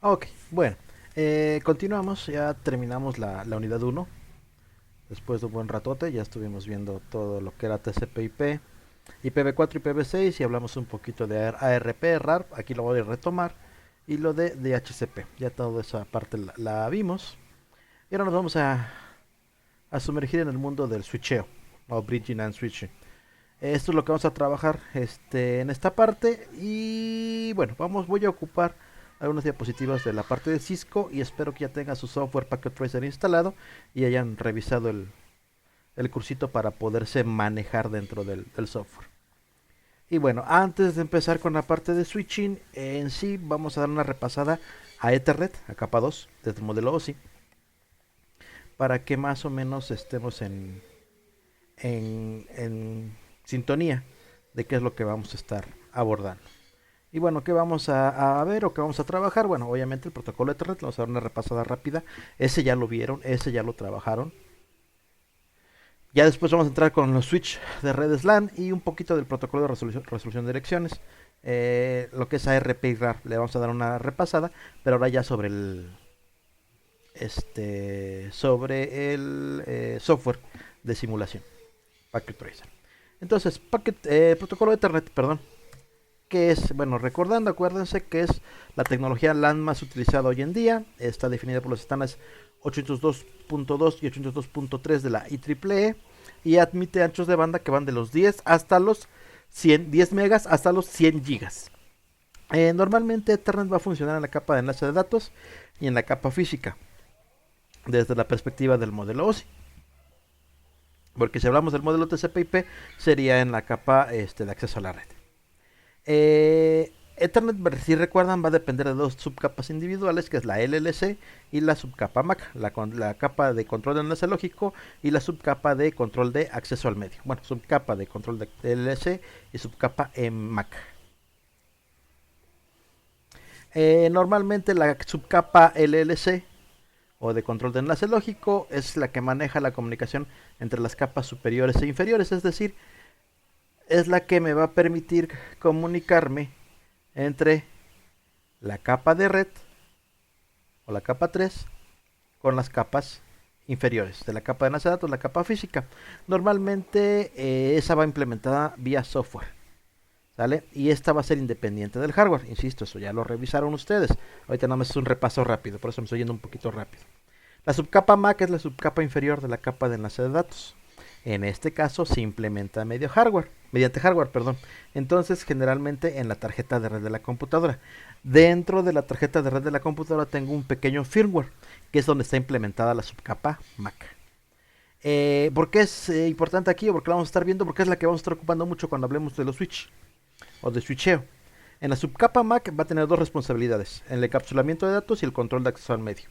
Ok, bueno, continuamos, ya terminamos la unidad uno. Después de un buen ratote, ya estuvimos viendo todo lo que era TCP/IP, IPv4 y IPv6 y hablamos un poquito de ARP, RAR, aquí lo voy a retomar, y lo de DHCP, ya toda esa parte la vimos. Y ahora nos vamos a sumergir en el mundo del switcheo, o bridging and switching. Esto es lo que vamos a trabajar en esta parte y bueno, voy a ocupar algunas diapositivas de la parte de Cisco y espero que ya tengan su software Packet Tracer instalado y hayan revisado el cursito para poderse manejar dentro del software. Y bueno, antes de empezar con la parte de switching, en sí vamos a dar una repasada a Ethernet, a capa 2 del modelo OSI, para que más o menos estemos en sintonía de qué es lo que vamos a estar abordando. Y bueno, ¿qué vamos a ver o qué vamos a trabajar? Bueno, obviamente el protocolo Ethernet, vamos a dar una repasada rápida. Ese ya lo vieron, ese ya lo trabajaron. Ya después vamos a entrar con los switch de redes LAN y un poquito del protocolo de resolución de direcciones. Lo que es ARP y RAR, le vamos a dar una repasada, pero ahora ya sobre el software de simulación, Packet Tracer. Entonces, protocolo Ethernet, perdón, que es, bueno, recordando, acuérdense que es la tecnología LAN más utilizada hoy en día, está definida por los estándares 802.2 y 802.3 de la IEEE y admite anchos de banda que van de los 10 hasta los 100, 10 megas hasta los 100 gigas. Normalmente Ethernet va a funcionar en la capa de enlace de datos y en la capa física, desde la perspectiva del modelo OSI. Porque si hablamos del modelo TCP/IP, sería en la capa de acceso a la red. Ethernet, si recuerdan, va a depender de dos subcapas individuales, que es la LLC y la subcapa MAC, la capa de control de enlace lógico y la subcapa de control de acceso al medio. Bueno, subcapa de control de LLC y subcapa en MAC. Normalmente la subcapa LLC o de control de enlace lógico es la que maneja la comunicación entre las capas superiores e inferiores, es decir, es la que me va a permitir comunicarme entre la capa de red o la capa 3 con las capas inferiores de la capa de enlace de datos, la capa física. Normalmente esa va implementada vía software, ¿sale? Y esta va a ser independiente del hardware, insisto, eso ya lo revisaron ustedes. Ahorita nada más es un repaso rápido, por eso me estoy yendo un poquito rápido. La subcapa MAC es la subcapa inferior de la capa de enlace de datos. En este caso se implementa mediante hardware, perdón. Entonces, generalmente en la tarjeta de red de la computadora. Dentro de la tarjeta de red de la computadora tengo un pequeño firmware, que es donde está implementada la subcapa MAC. ¿Por qué es importante aquí? O porque la vamos a estar viendo, porque es la que vamos a estar ocupando mucho cuando hablemos de los switch o de switcheo. En la subcapa MAC va a tener dos responsabilidades: el encapsulamiento de datos y el control de acceso al medio.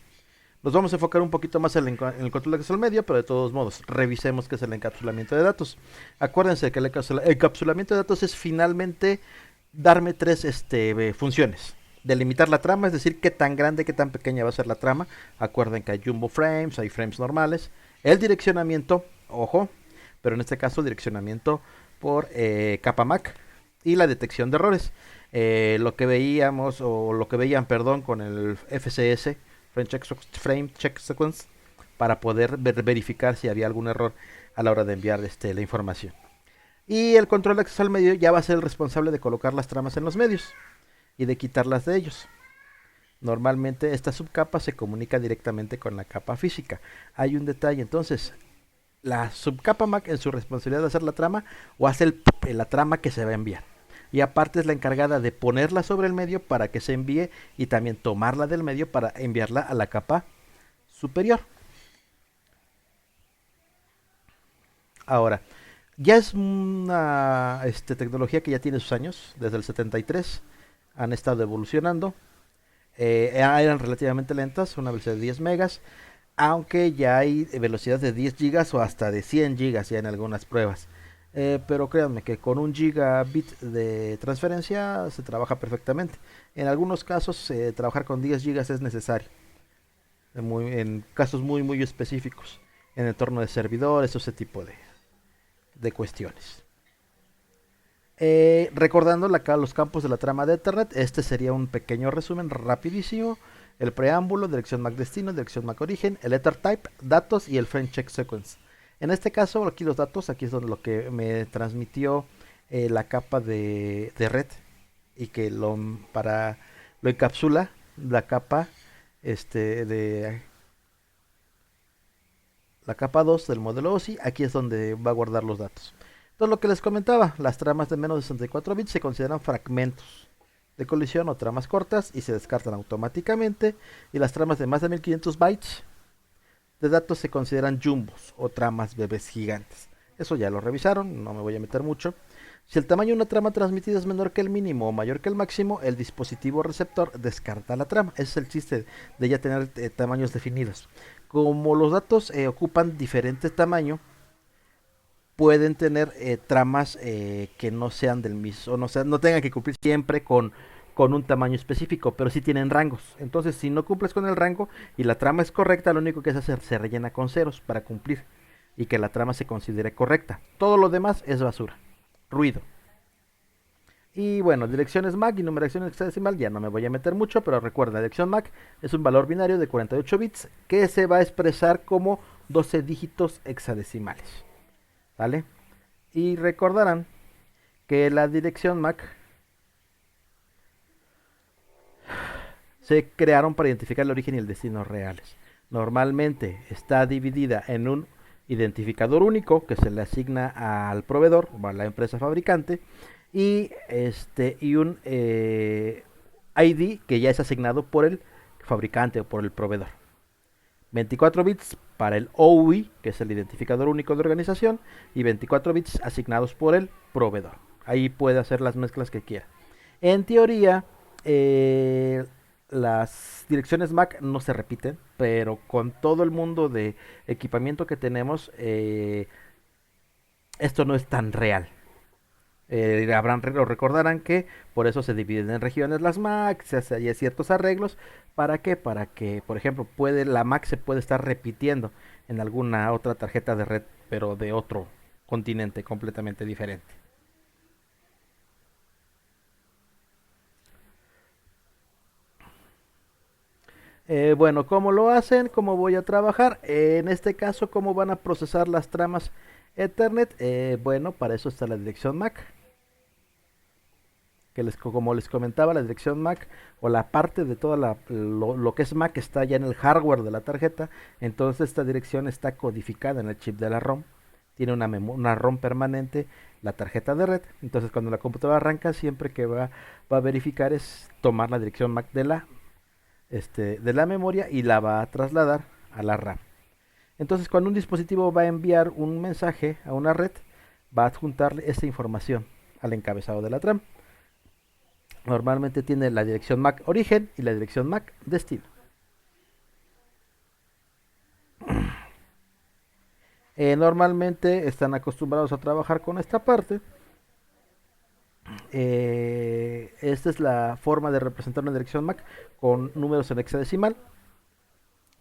Nos vamos a enfocar un poquito más en el control de acceso al medio, pero de todos modos, revisemos qué es el encapsulamiento de datos. Acuérdense que el encapsulamiento de datos es finalmente darme tres funciones. Delimitar la trama, es decir, qué tan grande, qué tan pequeña va a ser la trama. Acuerden que hay jumbo frames, hay frames normales. El direccionamiento, ojo, pero en este caso direccionamiento por capa MAC y la detección de errores. Lo que veíamos, o lo que veían, perdón, con el FCS, Frame Check Sequence, para poder verificar si había algún error a la hora de enviar la información. Y el control de acceso al medio ya va a ser el responsable de colocar las tramas en los medios y de quitarlas de ellos. Normalmente esta subcapa se comunica directamente con la capa física. Hay un detalle, entonces, la subcapa MAC en su responsabilidad de hacer la trama o hace la trama que se va a enviar. Y aparte es la encargada de ponerla sobre el medio para que se envíe y también tomarla del medio para enviarla a la capa superior. Ahora, ya es una tecnología que ya tiene sus años, desde el 73 han estado evolucionando. Eran relativamente lentas, una velocidad de 10 megas, aunque ya hay velocidades de 10 gigas o hasta de 100 gigas ya en algunas pruebas. Pero créanme que con un gigabit de transferencia se trabaja perfectamente. En algunos casos trabajar con 10 gigas es necesario, en casos muy específicos, en el entorno de servidores o ese tipo de cuestiones. Recordando los campos de la trama de Ethernet, este sería un pequeño resumen rapidísimo. el preámbulo, dirección MAC destino, dirección MAC origen, el Ether type, datos y el frame check sequence. En este caso, aquí los datos, aquí es donde lo que me transmitió la capa de red y que lo encapsula la capa de la capa 2 del modelo OSI. Aquí es donde va a guardar los datos. Entonces, lo que les comentaba, las tramas de menos de 64 bits se consideran fragmentos de colisión o tramas cortas y se descartan automáticamente, y las tramas de más de 1500 bytes de datos se consideran jumbos o tramas bebés gigantes. Eso ya lo revisaron, no me voy a meter mucho. Si el tamaño de una trama transmitida es menor que el mínimo o mayor que el máximo, el dispositivo receptor descarta la trama. Ese es el chiste de ya tener tamaños definidos. Como los datos ocupan diferente tamaño, pueden tener tramas que no sean del mismo, no tengan que cumplir siempre con un tamaño específico, pero sí tienen rangos. Entonces, si no cumples con el rango y la trama es correcta, lo único que se hace se rellena con ceros para cumplir y que la trama se considere correcta. Todo lo demás es basura, ruido. Y bueno, direcciones MAC y numeración hexadecimal ya no me voy a meter mucho, pero recuerda, la dirección MAC es un valor binario de 48 bits que se va a expresar como 12 dígitos hexadecimales. ¿Vale? Y recordarán que la dirección MAC se crearon para identificar el origen y el destino reales. Normalmente está dividida en un identificador único que se le asigna al proveedor o a la empresa fabricante y un ID que ya es asignado por el fabricante o por el proveedor. 24 bits para el OUI, que es el identificador único de organización, y 24 bits asignados por el proveedor. Ahí puede hacer las mezclas que quiera. En teoría, las direcciones MAC no se repiten, pero con todo el mundo de equipamiento que tenemos, esto no es tan real. Lo recordarán que por eso se dividen en regiones las MAC, se hace ciertos arreglos. ¿Para qué? Para que, por ejemplo, la MAC se puede estar repitiendo en alguna otra tarjeta de red, pero de otro continente completamente diferente. Bueno, ¿cómo lo hacen? ¿Cómo voy a trabajar? En este caso, ¿cómo van a procesar las tramas Ethernet? Bueno, para eso está la dirección MAC. Como les comentaba, la dirección MAC o la parte de todo lo que es MAC está ya en el hardware de la tarjeta. Entonces esta dirección está codificada en el chip de la ROM. Tiene una ROM permanente, la tarjeta de red. Entonces cuando la computadora arranca, siempre que va a verificar es tomar la dirección MAC de la memoria y la va a trasladar a la RAM. Entonces cuando un dispositivo va a enviar un mensaje a una red, va a adjuntarle esta información al encabezado de la trama. Normalmente tiene la dirección MAC origen y la dirección MAC destino. Normalmente están acostumbrados a trabajar con esta parte. Esta es la forma de representar una dirección MAC con números en hexadecimal.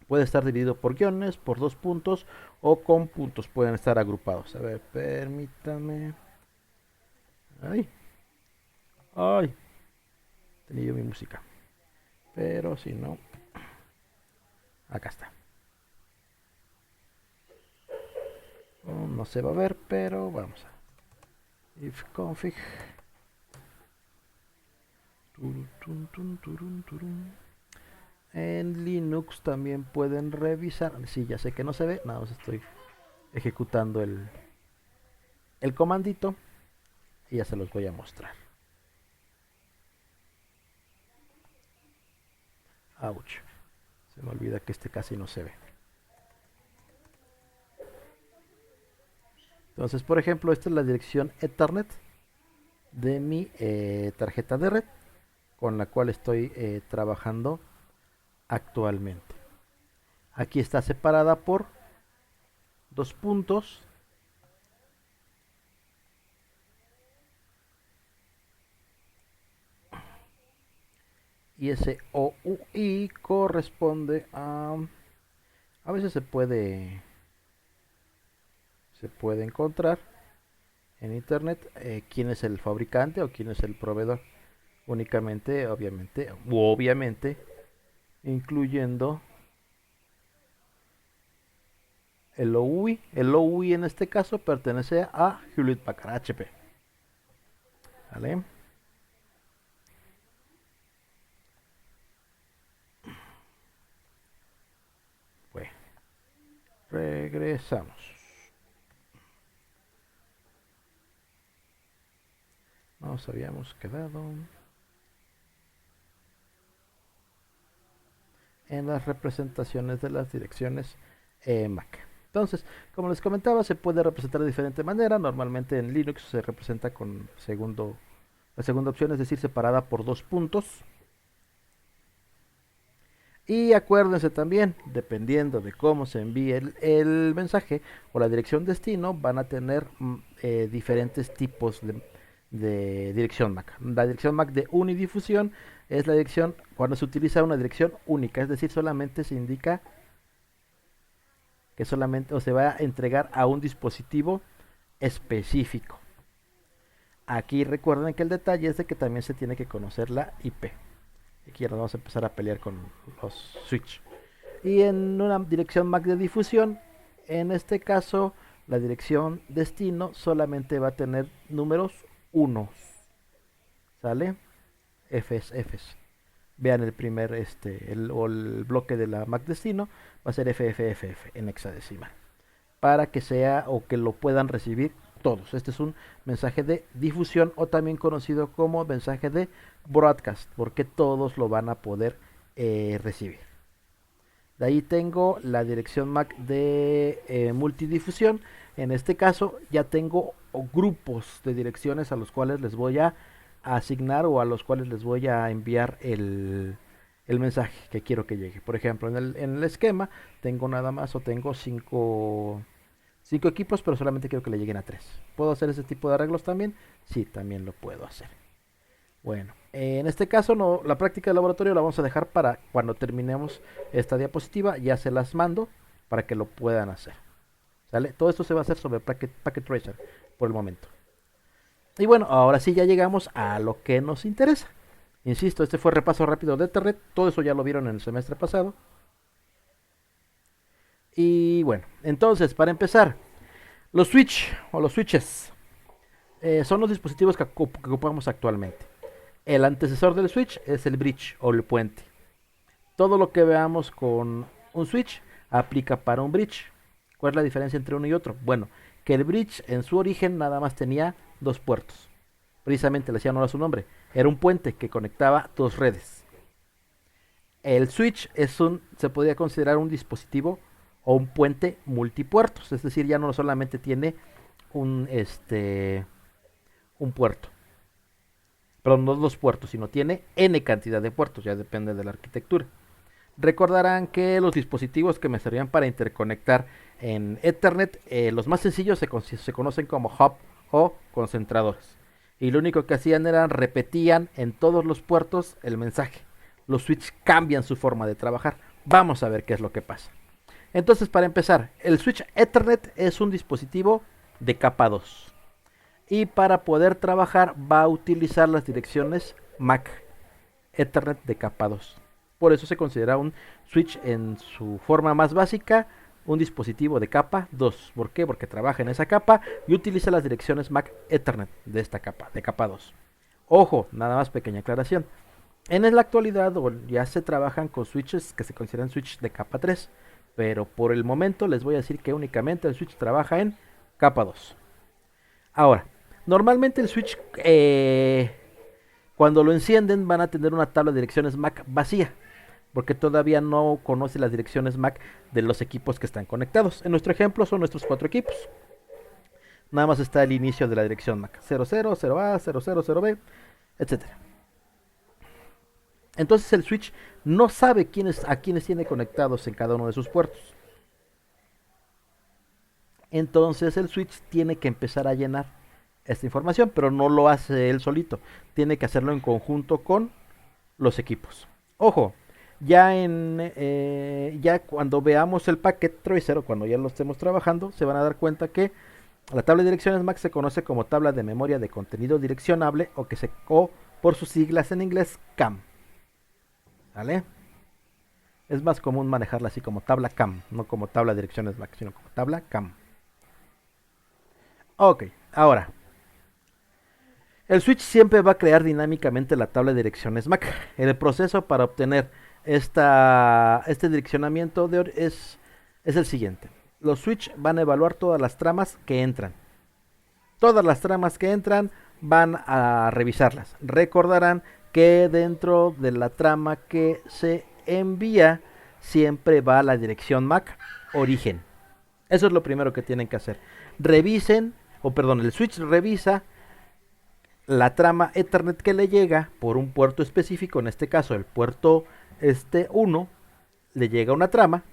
Puede estar dividido por guiones, por 2 puntos o con puntos. Pueden estar agrupados. A ver, permítame. Ay. Ay. Tenía yo mi música. Pero si no. Acá está. No se va a ver, pero vamos a. If config. En Linux también pueden revisar. Sí, ya sé que no se ve. Nada más estoy ejecutando el comandito. Y ya se los voy a mostrar. Ouch. Se me olvida que este casi no se ve. Entonces, por ejemplo, esta es la dirección Ethernet de mi tarjeta de red con la cual estoy trabajando actualmente. Aquí está separada por 2 puntos. Y ese OUI corresponde a... A veces se puede encontrar en internet quién es el fabricante o quién es el proveedor. Únicamente, obviamente, incluyendo el OUI. El OUI en este caso pertenece a Hewlett Packard HP. ¿Vale? Pues regresamos. Nos habíamos quedado en las representaciones de las direcciones MAC. Entonces, como les comentaba, se puede representar de diferente manera. Normalmente en Linux se representa con la segunda opción, es decir, separada por 2 puntos. Y acuérdense también, dependiendo de cómo se envíe el mensaje o la dirección destino, van a tener diferentes tipos de dirección MAC. La dirección MAC de unidifusión es la dirección cuando se utiliza una dirección única, es decir, solamente se indica que solamente o se va a entregar a un dispositivo específico. Aquí recuerden que el detalle es de que también se tiene que conocer la IP. Aquí ya nos vamos a empezar a pelear con los switch. Y en una dirección MAC de difusión, en este caso, la dirección destino solamente va a tener números unos. ¿Sale? Fs, Fs. Vean el primer, el bloque de la MAC destino, va a ser FFFF en hexadecimal. Para que sea o que lo puedan recibir todos. Este es un mensaje de difusión o también conocido como mensaje de broadcast, porque todos lo van a poder recibir. De ahí tengo la dirección MAC de multidifusión. En este caso ya tengo grupos de direcciones a los cuales les voy a asignar o a los cuales les voy a enviar el mensaje que quiero que llegue. Por ejemplo, en el esquema tengo nada más o tengo 5 equipos, pero solamente quiero que le lleguen a 3. ¿Puedo hacer ese tipo de arreglos también? Sí, también lo puedo hacer. Bueno, en este caso no, la práctica de laboratorio la vamos a dejar para cuando terminemos esta diapositiva. Ya se las mando para que lo puedan hacer. ¿Sale? Todo esto se va a hacer sobre Packet Tracer por el momento. Y bueno, ahora sí ya llegamos a lo que nos interesa. Insisto, este fue el repaso rápido de Ethernet. Todo eso ya lo vieron en el semestre pasado. Y bueno, entonces, para empezar, los switch o los switches son los dispositivos que ocupamos actualmente. El antecesor del switch es el bridge o el puente. Todo lo que veamos con un switch aplica para un bridge. ¿Cuál es la diferencia entre uno y otro? Bueno, que el bridge en su origen nada más tenía 2 puertos. Precisamente le hacía honor a su nombre. Era un puente que conectaba 2 redes. El switch se podría considerar un dispositivo o un puente multipuertos, es decir, ya no solamente tiene un puerto, perdón, no 2 puertos, sino tiene n cantidad de puertos, ya depende de la arquitectura. Recordarán que los dispositivos que me servían para interconectar en Ethernet, los más sencillos se conocen como hub o concentradores. Y lo único que hacían era repetían en todos los puertos el mensaje. Los switches cambian su forma de trabajar. Vamos a ver qué es lo que pasa. Entonces, para empezar, el switch Ethernet es un dispositivo de capa 2. Y para poder trabajar va a utilizar las direcciones MAC Ethernet de capa 2. Por eso se considera un switch en su forma más básica, un dispositivo de capa 2. ¿Por qué? Porque trabaja en esa capa y utiliza las direcciones MAC Ethernet de esta capa, de capa 2. Ojo, nada más pequeña aclaración. En la actualidad ya se trabajan con switches que se consideran switch de capa 3. Pero por el momento les voy a decir que únicamente el switch trabaja en capa 2. Ahora, normalmente el switch cuando lo encienden van a tener una tabla de direcciones MAC vacía, porque todavía no conoce las direcciones MAC de los equipos que están conectados. En nuestro ejemplo son nuestros 4 equipos. Nada más está el inicio de la dirección MAC, 00, 0A, 00, 0B, etc. Entonces el switch no sabe a quiénes tiene conectados en cada uno de sus puertos. Entonces el switch tiene que empezar a llenar esta información, pero no lo hace él solito. Tiene que hacerlo en conjunto con los equipos. Ojo, ya cuando veamos el Packet Tracer o cuando ya lo estemos trabajando, se van a dar cuenta que la tabla de direcciones MAC se conoce como tabla de memoria de contenido direccionable o por sus siglas en inglés CAM. ¿Vale? Es más común manejarla así como tabla CAM, no como tabla de direcciones MAC, sino como tabla CAM. Ok, ahora, el switch siempre va a crear dinámicamente la tabla de direcciones MAC. El proceso para obtener este direccionamiento es el siguiente. Los switch van a evaluar todas las tramas que entran. Todas las tramas que entran van a revisarlas. Recordarán que dentro de la trama que se envía siempre va la dirección MAC origen. Eso es lo primero que tienen que hacer. El switch revisa la trama Ethernet que le llega por un puerto específico, en este caso el puerto 1, le llega una trama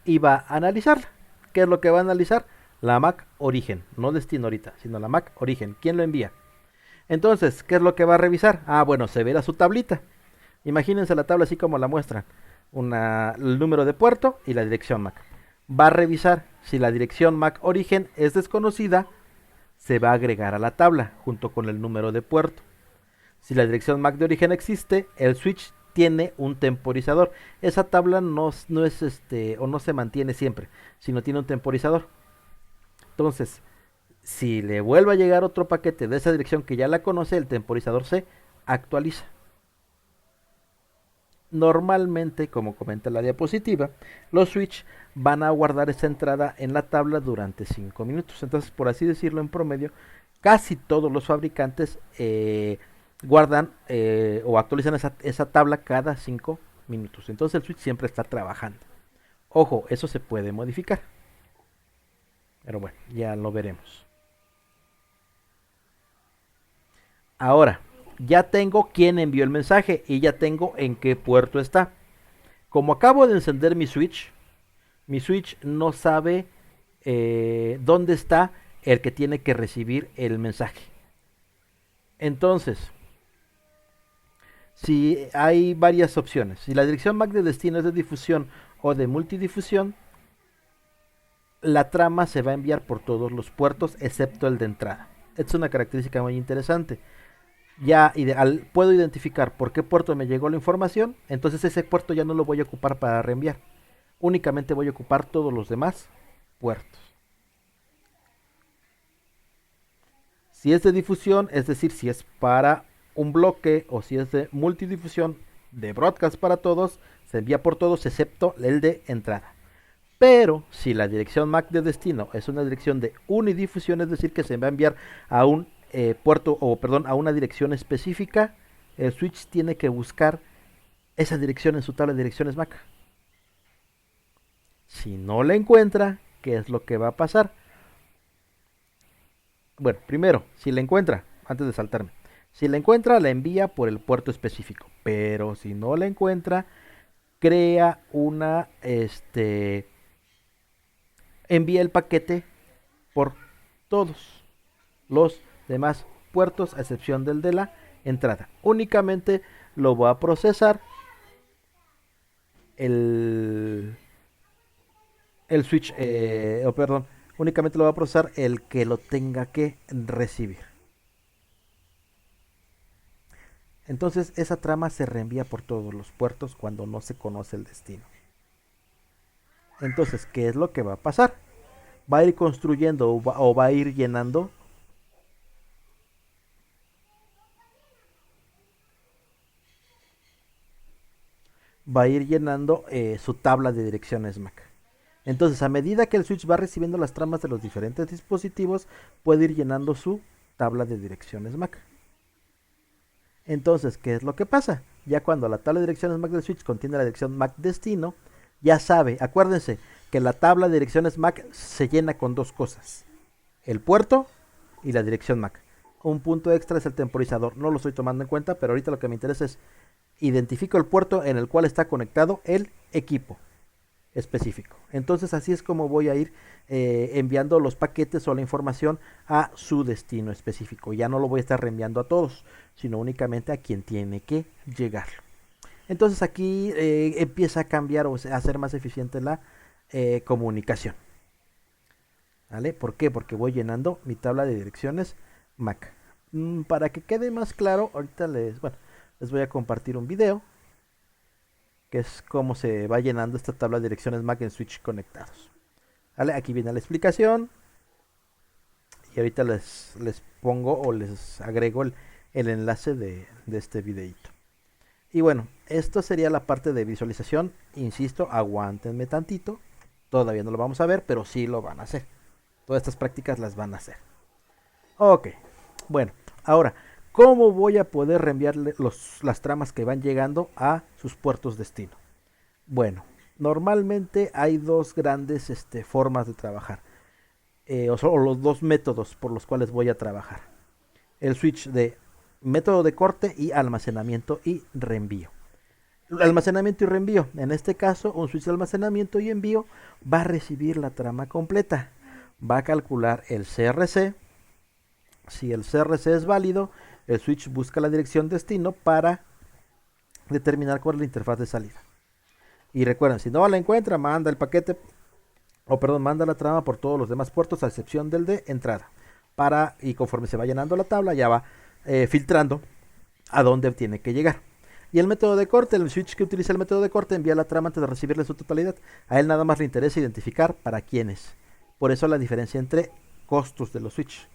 y va a analizarla. ¿Qué es lo que va a analizar? La MAC origen, no destino ahorita, sino la MAC origen. ¿Quién lo envía? Entonces, ¿qué es lo que va a revisar? Ah, bueno, se verá su tablita. Imagínense la tabla así como la muestran. El número de puerto y la dirección MAC. Va a revisar si la dirección MAC origen es desconocida, se va a agregar a la tabla junto con el número de puerto. Si la dirección MAC de origen existe, el switch tiene un temporizador. Esa tabla no es o no se mantiene siempre, sino tiene un temporizador. Entonces, si le vuelve a llegar otro paquete de esa dirección que ya la conoce, el temporizador se actualiza. Normalmente, como comenta la diapositiva, los switch van a guardar esa entrada en la tabla durante 5 minutos. Entonces, por así decirlo, en promedio, casi todos los fabricantes guardan o actualizan esa tabla cada 5 minutos. Entonces el switch siempre está trabajando. Ojo, eso se puede modificar. Pero bueno, ya lo veremos. Ahora, ya tengo quién envió el mensaje y ya tengo en qué puerto está. Como acabo de encender mi switch no sabe dónde está el que tiene que recibir el mensaje. Entonces, si hay varias opciones, si la dirección MAC de destino es de difusión o de multidifusión, la trama se va a enviar por todos los puertos excepto el de entrada. Esta es una característica muy interesante. Ya puedo identificar por qué puerto me llegó la información, entonces ese puerto ya no lo voy a ocupar para reenviar. Únicamente voy a ocupar todos los demás puertos. Si es de difusión, es decir, si es para un bloque o si es de multidifusión de broadcast para todos, se envía por todos excepto el de entrada. Pero si la dirección MAC de destino es una dirección de unidifusión, es decir, que se va a enviar a un a una dirección específica, el switch tiene que buscar esa dirección en su tabla de direcciones MAC. Si no la encuentra, ¿qué es lo que va a pasar? Bueno, primero, si la encuentra, antes de saltarme, si la encuentra, la envía por el puerto específico. Pero si no la encuentra, crea envía el paquete por todos los demás puertos, a excepción del de la entrada. Únicamente lo va a procesar el switch, únicamente lo va a procesar el que lo tenga que recibir. Entonces esa trama se reenvía por todos los puertos cuando no se conoce el destino. Entonces, ¿qué es lo que va a pasar? Va a ir construyendo o va a ir llenando su tabla de direcciones MAC. Entonces, a medida que el switch va recibiendo las tramas de los diferentes dispositivos, puede ir llenando su tabla de direcciones MAC. Entonces, ¿qué es lo que pasa? Ya cuando la tabla de direcciones MAC del switch contiene la dirección MAC destino, ya sabe, acuérdense que la tabla de direcciones MAC se llena con dos cosas: el puerto y la dirección MAC. Un punto extra es el temporizador, no lo estoy tomando en cuenta, pero ahorita lo que me interesa es identifico el puerto en el cual está conectado el equipo específico. Entonces así es como voy a ir enviando los paquetes o la información a su destino específico. Ya no lo voy a estar reenviando a todos, sino únicamente a quien tiene que llegar. Entonces aquí empieza a cambiar o a ser más eficiente la comunicación. ¿Vale? ¿Por qué? Porque voy llenando mi tabla de direcciones MAC. Para que quede más claro, ahorita Les voy a compartir un video que es cómo se va llenando esta tabla de direcciones MAC en switch conectados. ¿Vale? Aquí viene la explicación y ahorita les pongo o les agrego el enlace de este videito. Y bueno, esto sería la parte de visualización. Insisto, aguántenme tantito. Todavía no lo vamos a ver, pero sí lo van a hacer. Todas estas prácticas las van a hacer. Ok, bueno, ahora, ¿cómo voy a poder reenviarle las tramas que van llegando a sus puertos destino? Bueno, normalmente hay dos grandes formas de trabajar. O los dos métodos por los cuales voy a trabajar. El switch de método de corte y almacenamiento y reenvío. Almacenamiento y reenvío. En este caso, un switch de almacenamiento y envío va a recibir la trama completa. Va a calcular el CRC. Si el CRC es válido, el switch busca la dirección destino para determinar cuál es la interfaz de salida. Y recuerden, si no la encuentra, manda el paquete, manda la trama por todos los demás puertos a excepción del de entrada. Y conforme se va llenando la tabla, ya va filtrando a dónde tiene que llegar. Y el método de corte, el switch que utiliza el método de corte envía la trama antes de recibirla en su totalidad. A él nada más le interesa identificar para quiénes. Por eso la diferencia entre costos de los switch.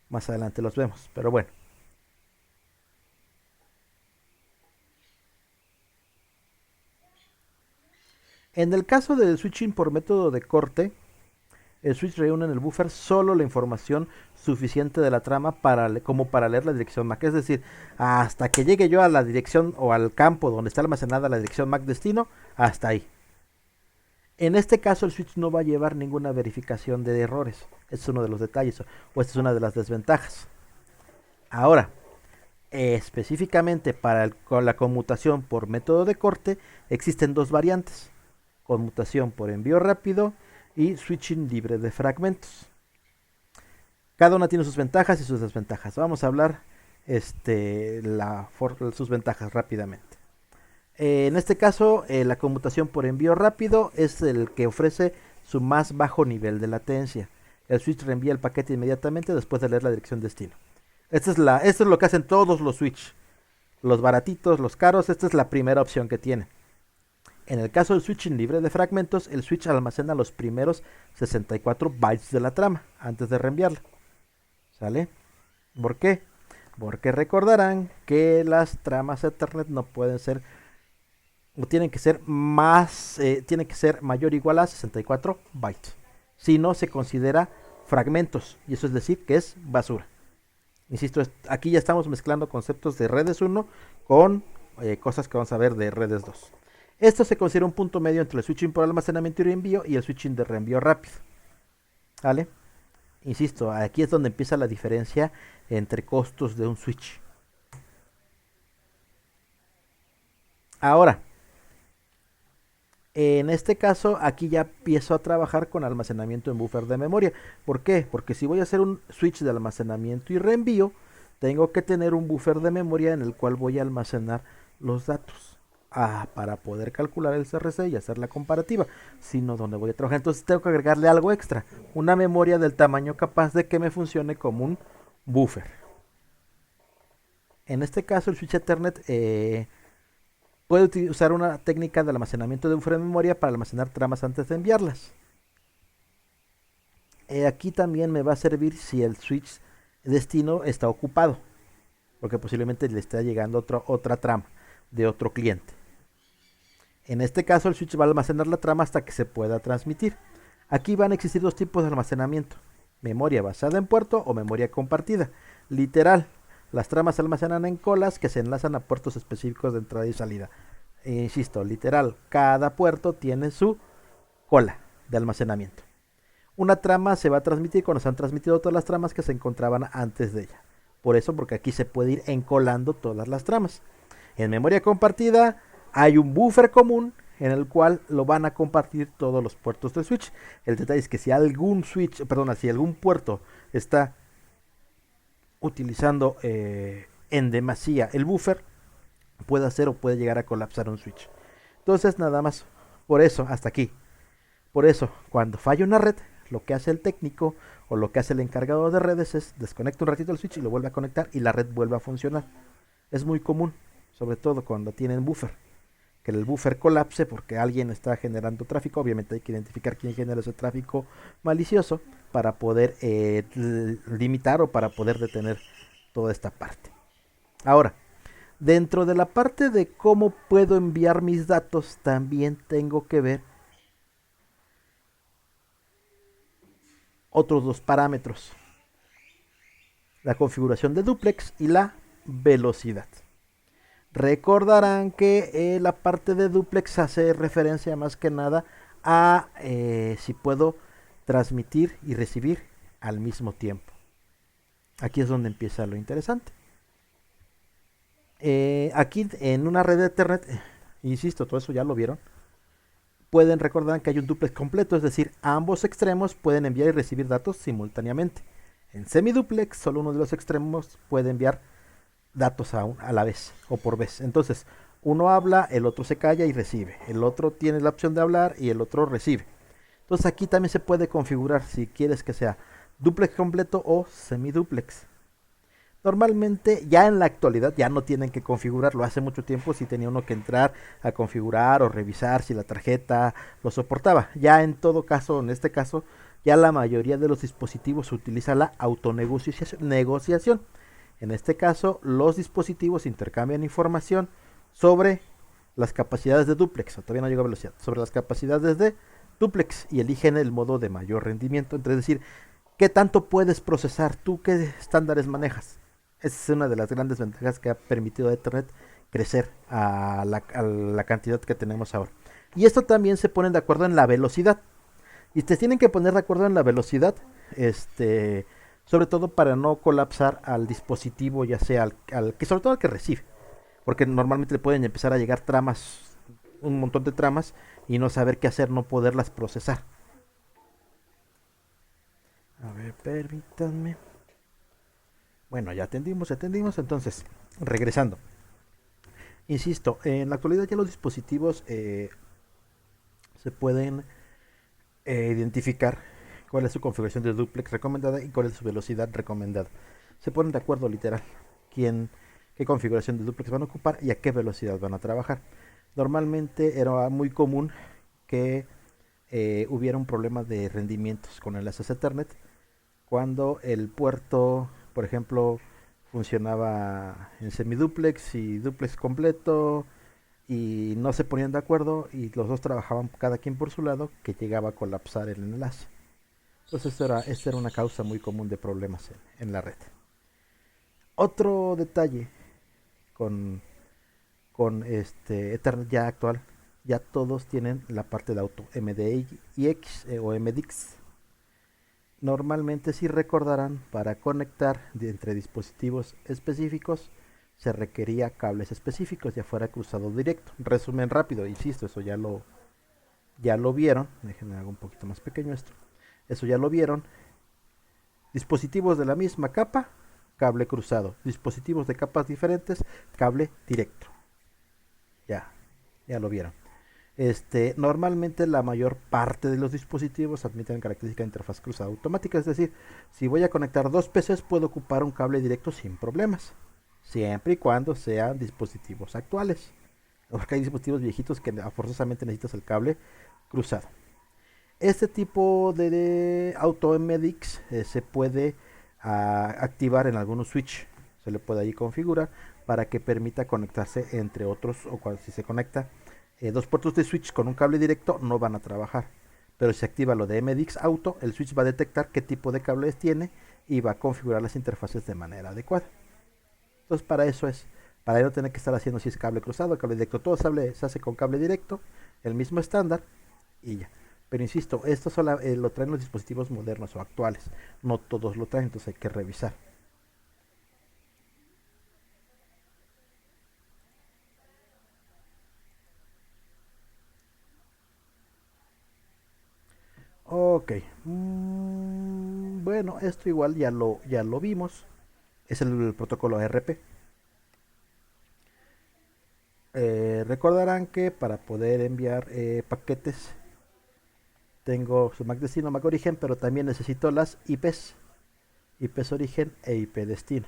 Más adelante los vemos, pero bueno. En el caso del switching por método de corte, el switch reúne en el buffer solo la información suficiente de la trama como para leer la dirección MAC. Es decir, hasta que llegue yo a la dirección o al campo donde está almacenada la dirección MAC destino, hasta ahí. En este caso el switch no va a llevar ninguna verificación de errores. Este es uno de los detalles, o esta es una de las desventajas. Ahora, específicamente con la conmutación por método de corte, existen dos variantes. Conmutación por envío rápido y switching libre de fragmentos. Cada una tiene sus ventajas y sus desventajas. Vamos a hablar sus ventajas rápidamente. En este caso, la conmutación por envío rápido es el que ofrece su más bajo nivel de latencia. El switch reenvía el paquete inmediatamente después de leer la dirección destino. Esto es lo que hacen todos los switch. Los baratitos, los caros, esta es la primera opción que tiene. En el caso del switching libre de fragmentos, el switch almacena los primeros 64 bytes de la trama antes de reenviarla. ¿Sale? ¿Por qué? Porque recordarán que las tramas Ethernet no pueden ser, o tienen que ser mayor o igual a 64 bytes. Si no, se considera fragmentos, y eso es decir que es basura. Insisto, aquí ya estamos mezclando conceptos de redes 1 con cosas que vamos a ver de redes 2. Esto se considera un punto medio entre el switching por almacenamiento y reenvío y el switching de reenvío rápido. ¿Vale? Insisto, aquí es donde empieza la diferencia entre costos de un switch. Ahora, en este caso, aquí ya empiezo a trabajar con almacenamiento en buffer de memoria. ¿Por qué? Porque si voy a hacer un switch de almacenamiento y reenvío, tengo que tener un buffer de memoria en el cual voy a almacenar los datos. Para poder calcular el CRC y hacer la comparativa, sino donde voy a trabajar. Entonces tengo que agregarle algo extra, una memoria del tamaño capaz de que me funcione como un buffer. En este caso el switch Ethernet puede utilizar una técnica de almacenamiento de buffer de memoria para almacenar tramas antes de enviarlas. Aquí también me va a servir si el switch destino está ocupado, porque posiblemente le está llegando otra trama de otro cliente. En este caso el switch va a almacenar la trama hasta que se pueda transmitir. Aquí van a existir dos tipos de almacenamiento: memoria basada en puerto o memoria compartida. Literal, las tramas se almacenan en colas que se enlazan a puertos específicos de entrada y salida. Insisto, literal, cada puerto tiene su cola de almacenamiento. Una trama se va a transmitir cuando se han transmitido todas las tramas que se encontraban antes de ella. Por eso, porque aquí se puede ir encolando todas las tramas. En memoria compartida hay un buffer común en el cual lo van a compartir todos los puertos del switch. El detalle es que si algún puerto está utilizando en demasía el buffer, puede llegar a colapsar un switch. Entonces nada más, por eso, hasta aquí. Por eso, cuando falla una red, lo que hace el técnico o lo que hace el encargado de redes es desconecta un ratito el switch y lo vuelve a conectar y la red vuelve a funcionar. Es muy común. sobre todo cuando tienen buffer, que el buffer colapse porque alguien está generando tráfico. Obviamente hay que identificar quién genera ese tráfico malicioso para poder limitar o para poder detener toda esta parte. Ahora, dentro de la parte de cómo puedo enviar mis datos, también tengo que ver otros dos parámetros: la configuración de duplex y la velocidad. Recordarán que la parte de duplex hace referencia más que nada a si puedo transmitir y recibir al mismo tiempo. Aquí es donde empieza lo interesante. Aquí en una red de Ethernet, insisto, todo eso ya lo vieron, pueden recordar que hay un duplex completo, es decir, ambos extremos pueden enviar y recibir datos simultáneamente. En semiduplex, solo uno de los extremos puede enviar datos a la vez o por vez. Entonces, uno habla, el otro se calla y recibe. El otro tiene la opción de hablar y el otro recibe. Entonces aquí también se puede configurar si quieres que sea duplex completo o semiduplex. Normalmente ya en la actualidad ya no tienen que configurarlo. Hace mucho tiempo sí tenía uno que entrar a configurar o revisar si la tarjeta lo soportaba. Ya en todo caso, en este caso, ya la mayoría de los dispositivos utiliza la autonegociación. En este caso, los dispositivos intercambian información sobre las capacidades de duplex, todavía no llegó a velocidad, sobre las capacidades de duplex y eligen el modo de mayor rendimiento. Es decir, ¿qué tanto puedes procesar? ¿Tú qué estándares manejas? Esa es una de las grandes ventajas que ha permitido a Ethernet crecer a la cantidad que tenemos ahora. Y esto también se ponen de acuerdo en la velocidad. Y te tienen que poner de acuerdo en la velocidad, sobre todo para no colapsar al dispositivo, ya sea que sobre todo al que recibe. Porque normalmente le pueden empezar a llegar tramas, un montón de tramas, y no saber qué hacer, no poderlas procesar. A ver, permítanme. Bueno, ya atendimos, entonces, regresando. Insisto, en la actualidad ya los dispositivos se pueden identificar cuál es su configuración de duplex recomendada y cuál es su velocidad recomendada. Se ponen de acuerdo literal qué configuración de duplex van a ocupar y a qué velocidad van a trabajar. Normalmente era muy común que hubiera un problema de rendimientos con enlaces Ethernet cuando el puerto, por ejemplo, funcionaba en semiduplex y duplex completo y no se ponían de acuerdo y los dos trabajaban cada quien por su lado, que llegaba a colapsar el enlace. Entonces esta era una causa muy común de problemas en la red. Otro detalle con, con Ethernet ya actual, ya todos tienen la parte de auto MDX o MDX. Normalmente, si recordarán, para conectar entre dispositivos específicos se requería cables específicos, ya fuera cruzado directo. Resumen rápido, insisto, eso ya lo vieron. Déjenme hago un poquito más pequeño esto. Eso ya lo vieron. Dispositivos de la misma capa, cable cruzado. Dispositivos de capas diferentes, cable directo. Ya lo vieron. Normalmente la mayor parte de los dispositivos admiten característica de interfaz cruzada automática, es decir, si voy a conectar dos PCs puedo ocupar un cable directo sin problemas, siempre y cuando sean dispositivos actuales, porque hay dispositivos viejitos que forzosamente necesitas el cable cruzado. Este tipo de AutoMDX se puede activar en algunos switch, se le puede ahí configurar para que permita conectarse entre otros, o cuando si se conecta dos puertos de switch con un cable directo no van a trabajar. Pero si se activa lo de MDX Auto, el switch va a detectar qué tipo de cables tiene y va a configurar las interfaces de manera adecuada. Entonces para no tener que estar haciendo si es cable cruzado, cable directo, todo se hace con cable directo, el mismo estándar y ya. Pero insisto, esto lo traen los dispositivos modernos o actuales, no todos lo traen, entonces hay que revisar. Ok, bueno, esto igual ya lo vimos, es el protocolo RP. Recordarán que para poder enviar paquetes tengo su MAC destino, MAC origen, pero también necesito las IPs origen e IP destino.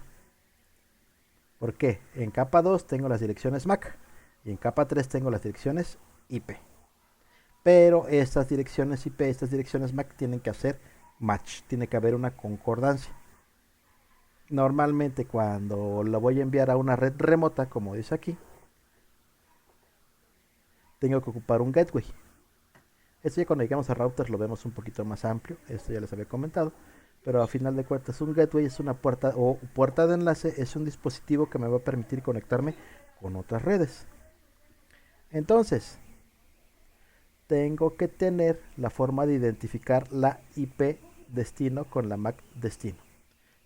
¿Por qué? En capa 2 tengo las direcciones MAC y en capa 3 tengo las direcciones IP. Pero estas direcciones IP, estas direcciones MAC tienen que hacer match, tiene que haber una concordancia. Normalmente cuando lo voy a enviar a una red remota, como dice aquí, tengo que ocupar un gateway. Esto ya cuando llegamos a routers lo vemos un poquito más amplio, esto ya les había comentado, pero a final de cuentas un gateway es una puerta o puerta de enlace, es un dispositivo que me va a permitir conectarme con otras redes. Entonces, tengo que tener la forma de identificar la IP destino con la MAC destino.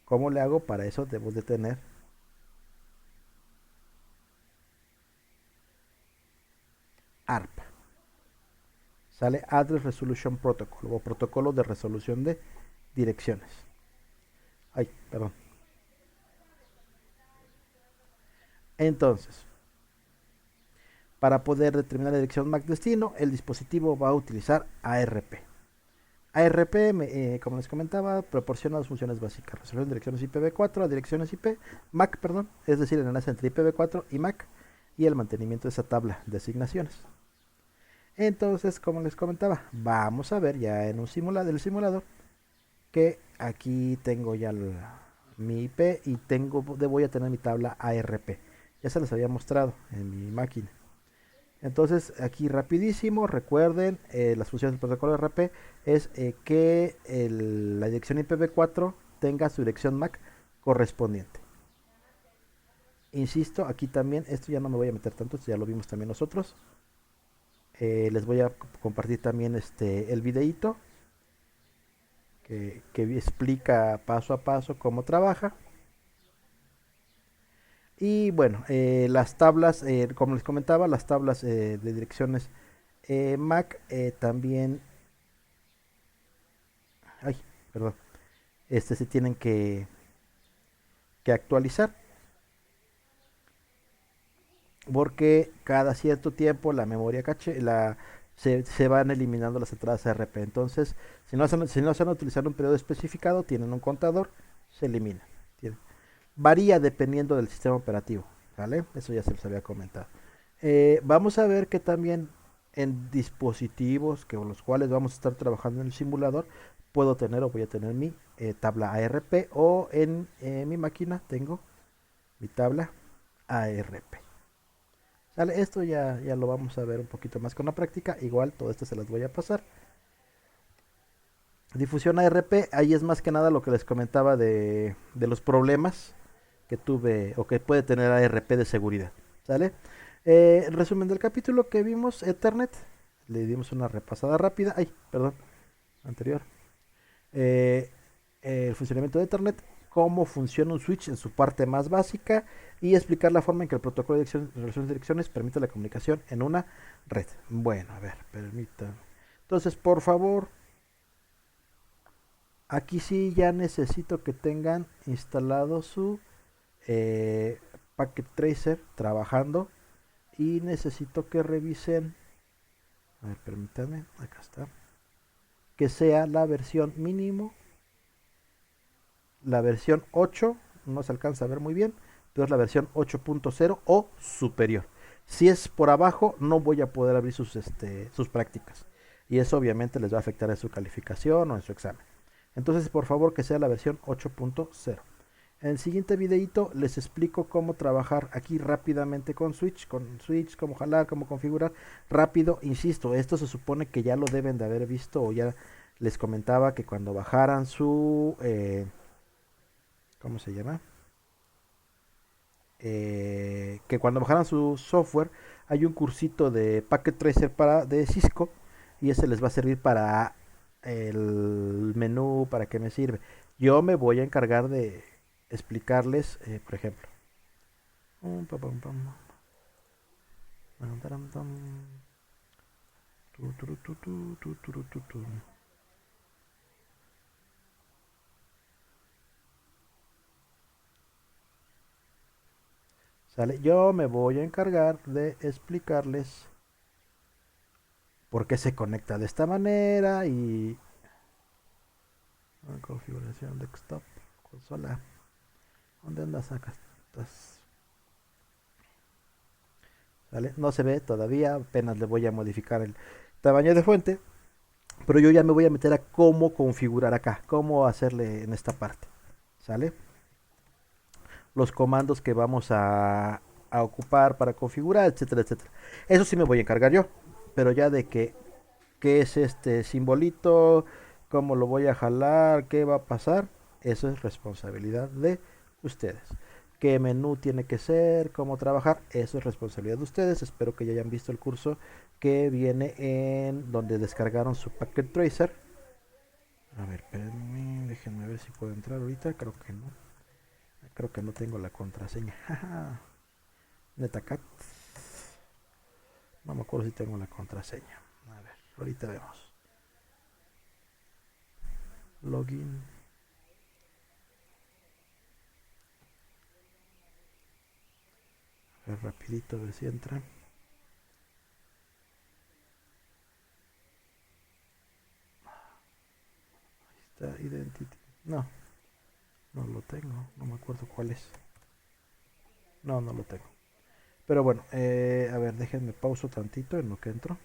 ¿Cómo le hago? Para eso debo de tener ARP. Sale Address Resolution Protocol o protocolo de resolución de direcciones. Ay, perdón. Entonces, para poder determinar la dirección MAC destino, el dispositivo va a utilizar ARP. ARP, como les comentaba, proporciona dos funciones básicas: resolución de direcciones IPv4 a direcciones IP, MAC, perdón, es decir, el enlace entre IPv4 y MAC y el mantenimiento de esa tabla de asignaciones. Entonces, como les comentaba, vamos a ver ya en un del simulador que aquí tengo ya mi IP y voy a tener mi tabla ARP. Ya se les había mostrado en mi máquina. Entonces, aquí rapidísimo, recuerden, las funciones del protocolo RP es que la dirección IPv4 tenga su dirección MAC correspondiente. Insisto, aquí también, esto ya no me voy a meter tanto, esto ya lo vimos también nosotros. Les voy a compartir también el videíto que explica paso a paso cómo trabaja. Y bueno, las tablas, como les comentaba, las tablas de direcciones MAC también, ay, perdón, se tienen que actualizar porque cada cierto tiempo la memoria caché, se van eliminando las entradas RP. Entonces, si no se han utilizado un periodo especificado, tienen un contador, se elimina. Varía dependiendo del sistema operativo, ¿vale? Eso ya se les había comentado. Vamos a ver que también en dispositivos con los cuales vamos a estar trabajando en el simulador, puedo tener o voy a tener mi tabla ARP o en mi máquina tengo mi tabla ARP. ¿Sale? Esto ya lo vamos a ver un poquito más con la práctica. Igual todo esto se las voy a pasar. Difusión ARP, ahí es más que nada lo que les comentaba de los problemas que tuve o que puede tener ARP de seguridad. ¿Sale? Resumen del capítulo que vimos, Ethernet. Le dimos una repasada rápida. Ay, perdón, anterior. Eh, el funcionamiento de Ethernet, cómo funciona un switch en su parte más básica y explicar la forma en que el protocolo de relaciones de direcciones permite la comunicación en una red. Bueno, a ver, permítanme. Entonces, por favor, aquí sí ya necesito que tengan instalado su Packet Tracer trabajando y necesito que revisen, a ver, permítanme, acá está, que sea la versión mínimo, la versión 8, no se alcanza a ver muy bien, pero es la versión 8.0 o superior. Si es por abajo, no voy a poder abrir sus prácticas. Y eso obviamente les va a afectar en su calificación o en su examen. Entonces, por favor, que sea la versión 8.0. En el siguiente videito les explico cómo trabajar aquí rápidamente con Switch, cómo jalar, cómo configurar rápido. Insisto, esto se supone que ya lo deben de haber visto o ya les comentaba que cuando bajaran ¿cómo se llama? Que cuando bajaran su software hay un cursito de Packet Tracer de Cisco y ese les va a servir para el menú, para qué me sirve. Yo me voy a encargar de explicarles, por ejemplo. ¿Sale? Yo me voy a encargar de explicarles por qué se conecta de esta manera y configuración desktop, consola. ¿Dónde andas acá? Estás. ¿Vale? No se ve todavía, apenas le voy a modificar el tamaño de fuente, pero yo ya me voy a meter a cómo configurar acá, cómo hacerle en esta parte, ¿sale? Los comandos que vamos a ocupar para configurar, etcétera, etcétera. Eso sí me voy a encargar yo, pero ya de que qué es este simbolito, cómo lo voy a jalar, qué va a pasar, eso es responsabilidad de ustedes. Qué menú tiene que ser, cómo trabajar, eso es responsabilidad de ustedes. Espero que ya hayan visto el curso que viene en donde descargaron su Packet Tracer. A ver, espérenme, déjenme ver si puedo entrar ahorita. Creo que no. Creo que no tengo la contraseña. Netacat. No me acuerdo si tengo la contraseña. A ver, ahorita vemos. Login. A ver, rapidito, a ver si entra. Está Identity. No, no lo tengo. No me acuerdo cuál es. No, no lo tengo. Pero bueno, a ver, déjenme pauso tantito en lo que entro.